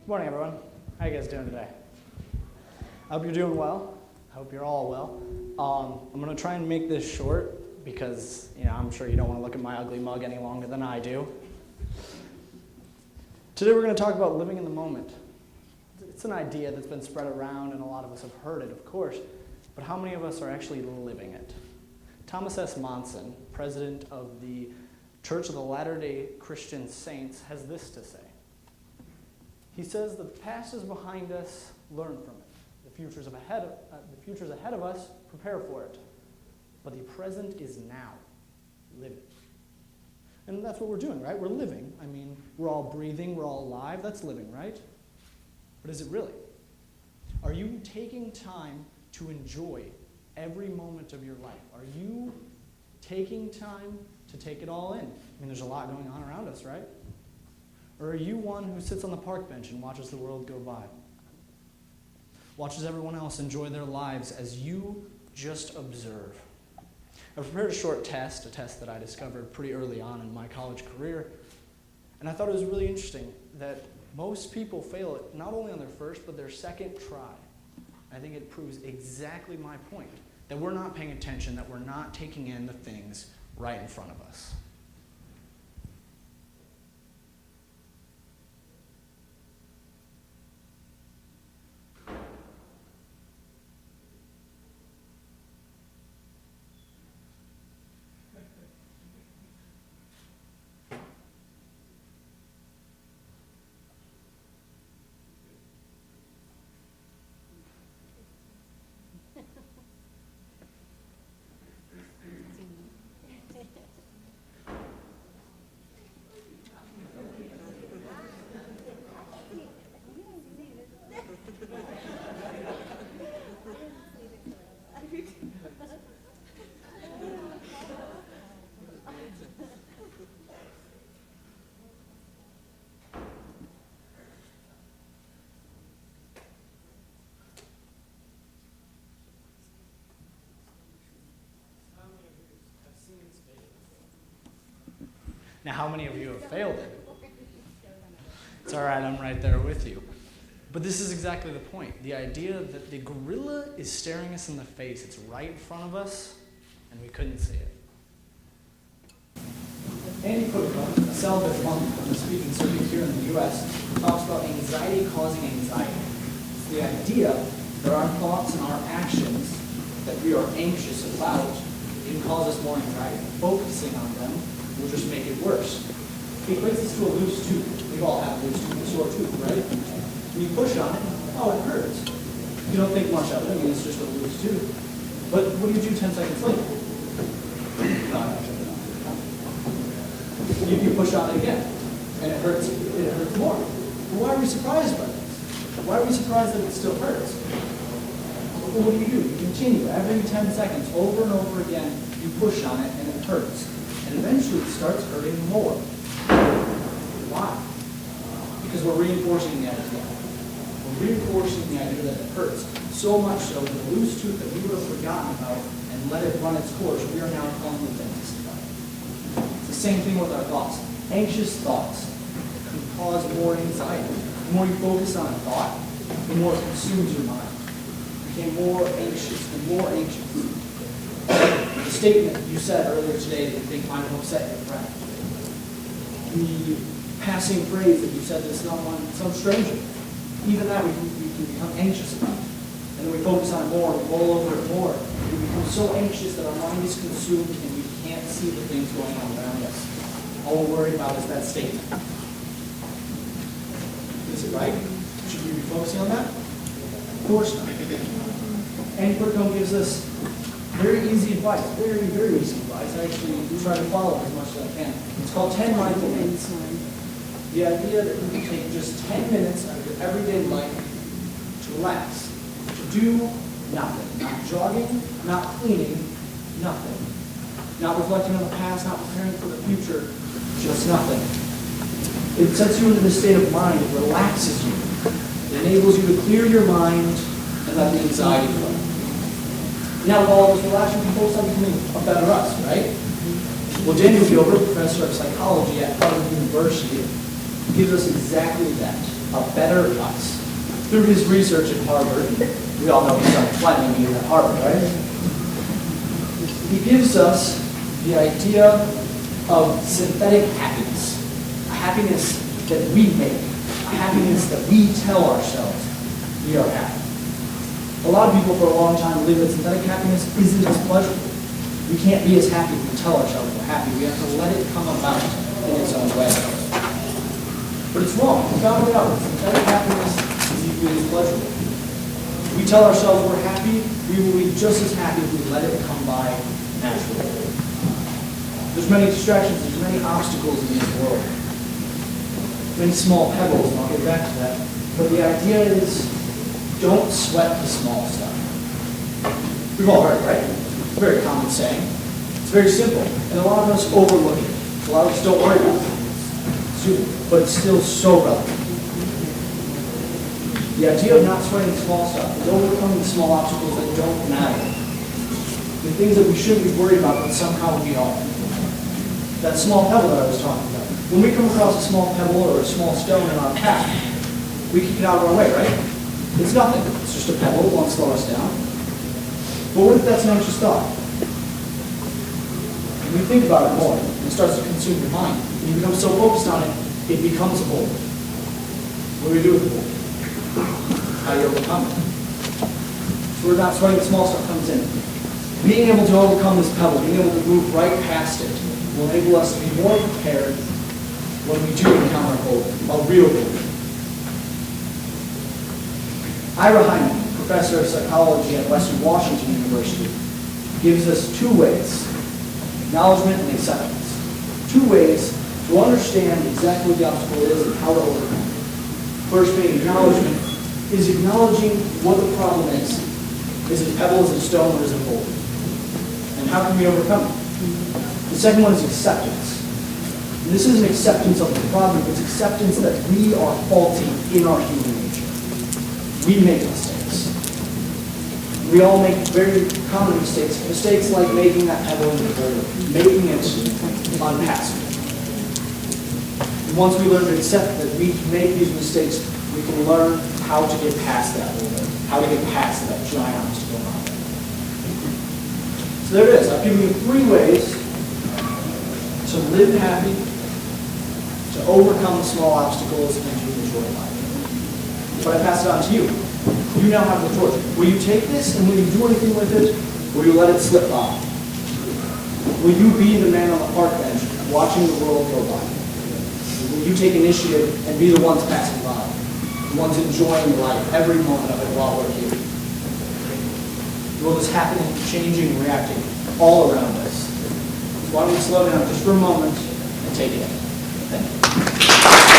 Good morning, everyone. How you guys doing today? I hope you're doing well. I hope you're all well. I'm going to try and make this short because, I'm sure you don't want to look at my ugly mug any longer than I do. Today we're going to talk about living in the moment. It's an idea that's been spread around, and a lot of us have heard it, of course, but how many of us are actually living it? Thomas S. Monson, president of the Church of the Latter-day Christian Saints, has this to say. He says, "The past is behind us, learn from it. The future is ahead of us, prepare for it. But the present is now, live it." And that's what we're doing, right? We're living. We're all breathing, we're all alive. That's living, right? But is it really? Are you taking time to enjoy every moment of your life? Are you taking time to take it all in? There's a lot going on around us, right? Or are you one who sits on the park bench and watches the world go by? Watches everyone else enjoy their lives as you just observe? I prepared a short test, a test that I discovered pretty early on in my college career, and I thought it was really interesting that most people fail it not only on their first, but their second try. I think it proves exactly my point, that we're not paying attention, that we're not taking in the things right in front of us. Now, how many of you have failed it? It's all right, I'm right there with you. But this is exactly the point. The idea that the gorilla is staring us in the face. It's right in front of us, and we couldn't see it. Andy Cook, a celibate monk on the speaking circuit here in the U.S., talks about anxiety causing anxiety. It's the idea that our thoughts and our actions that we are anxious about can cause us more anxiety. Focusing on them will just make it worse. He equates this to a loose tooth. We all have a loose tooth, a sore tooth, right? When you push on it, it hurts. You don't think much of it. It's just a loose tooth. But what do you do 10 seconds later? You push on it again, and it hurts more. But why are we surprised by this? Why are we surprised that it still hurts? Well, what do? You continue. Every 10 seconds, over and over again, you push on it, and it hurts. And eventually it starts hurting more. Why? Because we're reinforcing the idea. We're reinforcing the idea that it hurts. So much so that the loose tooth that we would have forgotten about and let it run its course, we are now calling the dentist about it. It's the same thing with our thoughts. Anxious thoughts can cause more anxiety. The more you focus on a thought, the more it consumes your mind. You become more anxious and more anxious. The statement you said earlier today that you think might have upset your friend. The passing phrase that you said to some stranger. Even that we can become anxious about. And then we focus on it more, we roll over it more. We become so anxious that our mind is consumed and we can't see the things going on around us. All we're worried about is that statement. Is it right? Should we be focusing on that? Of course not. And Burkham gives us very easy advice, very, very easy advice. I actually try to follow it as much as I can. It's called 10 mindful minutes. The idea that we can take just 10 minutes out of your everyday life to relax, to do nothing. Not jogging, not cleaning, nothing. Not reflecting on the past, not preparing for the future, just nothing. It sets you into this state of mind. It relaxes you. It enables you to clear your mind and let the anxiety flow. Now, with all this relaxation, we can focus on becoming a better us, right? Well, Daniel Gilbert, professor of psychology at Harvard University, gives us exactly that, a better us. Through his research at Harvard, we all know he's on flight when at Harvard, right? He gives us the idea of synthetic happiness, a happiness that we make, a happiness that we tell ourselves we are happy. A lot of people for a long time believe that synthetic happiness isn't as pleasurable. We can't be as happy if we tell ourselves we're happy. We have to let it come about in its own way. But it's wrong. We found it out. Synthetic happiness is equally as pleasurable. If we tell ourselves we're happy, we will be just as happy if we let it come by naturally. There's many distractions, there's many obstacles in this world. Many small pebbles, and I'll get back to that. But the idea is, don't sweat the small stuff. We've all heard it, right? It's a very common saying. It's very simple, and a lot of us overlook it. A lot of us don't worry about it. But it's still so relevant. The idea of not sweating the small stuff is overcoming the small obstacles that don't matter. The things that we shouldn't be worried about, but somehow we are. That small pebble that I was talking about. When we come across a small pebble or a small stone in our path, we kick it out of our way, right? It's nothing. It's just a pebble. It won't slow us down. But what if that's an anxious thought? When you think about it more, it starts to consume your mind. When you become so focused on it, it becomes a boulder. What do we do with the boulder? How do you overcome it? So we're not sweating the small stuff comes in. Being able to overcome this pebble, being able to move right past it, will enable us to be more prepared when we do encounter a boulder, a real boulder. Ira Hyman, professor of psychology at Western Washington University, gives us two ways, acknowledgement and acceptance. Two ways to understand exactly what the obstacle is and how to overcome it. First being acknowledgement is acknowledging what the problem is. Is it a pebble, is it a stone, or is it a boulder? And how can we overcome it? The second one is acceptance. And this isn't acceptance of the problem, it's acceptance that we are faulty in our human nature. We make mistakes. We all make very common mistakes. Mistakes like making that pebble into a boulder, making it unpassable. And once we learn to accept that we can make these mistakes, we can learn how to get past that boulder, how to get past that giant obstacle in our way. So there it is. I've given you 3 ways to live happy, to overcome the small obstacles, and to enjoy life. But I pass it on to you. You now have the choice. Will you take this and will you do anything with it, or will you let it slip by? Will you be the man on the park bench watching the world go by? Will you take initiative and be the ones passing by, the ones enjoying life, every moment of it while we're here? The world is happening, changing, reacting all around us. So why don't we slow down just for a moment and take it in. Thank you.